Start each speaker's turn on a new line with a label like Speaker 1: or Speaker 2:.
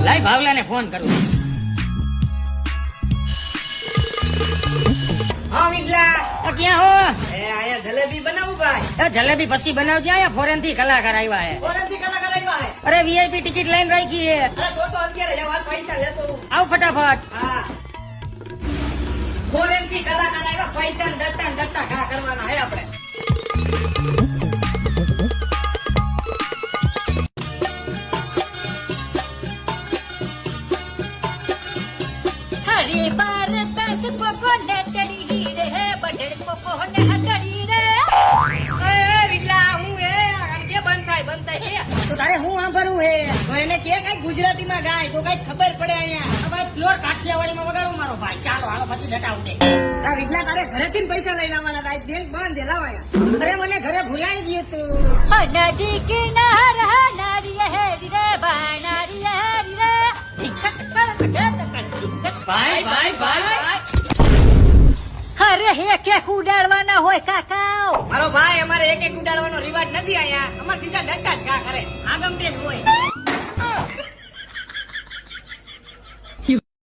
Speaker 1: લાઈ ભાવલાને ફોન કરું.
Speaker 2: હા વિડલા,
Speaker 1: ક્યાં હો?
Speaker 2: આયા જલેબી બનાવું ભાઈ.
Speaker 1: જલેબી પછી બનાવજે. આયા ફોરેન થી કલાકાર આવ્યા હે.
Speaker 2: ફોરેનથી કલાકાર આવ્યા હે.
Speaker 1: અરે વીઆઈપી ટિકિટ લઈને રાખી હે.
Speaker 2: અરે તો અત્યારે જવા પૈસા લેતો હું.
Speaker 1: આવ ફટાફટ.
Speaker 2: હા, ફોરેનથી કલાકાર આવ્યા, પૈસા ને ડરતા ઘા કરવાના હે આપણે.
Speaker 3: हरे भारत कोको ने चढ़ी रे बटन कोको ने हटड़ी रे
Speaker 2: એ વિડલા, હું એ કે બંધ થાય છે.
Speaker 1: તો તારે હું સાંભળવું હે?
Speaker 2: તો એને કે કઈ ગુજરાતીમાં ગાય તો કઈ ખબર પડે અહીંયા.
Speaker 1: ભાઈ પ્યોર કાઠિયાવાડીમાં વગાડું મારો ભાઈ. ચાલો હાલો પછી ડટા ઉડે.
Speaker 2: આ વિડલા તારે ઘરેથી પૈસા લઈને આવવાના હતા. બેંક બંધ છે, લાવ અહીંયા.
Speaker 1: અરે મને ઘરે ભૂલાઈ ગયું તું.
Speaker 3: नदी किनारा नारी है रे बानारी है रे टिकट कर
Speaker 1: ભાઈ ભાઈ ભાઈ
Speaker 3: अरे हे के उडाડવાના હોય કાકા.
Speaker 2: મારો ભાઈ, અમારે એક ઉડાડવાનો રિવાજ નથી અહીંયા. અમારે સીધા ડટ્ટા જ ઘા કરે.
Speaker 1: આગમ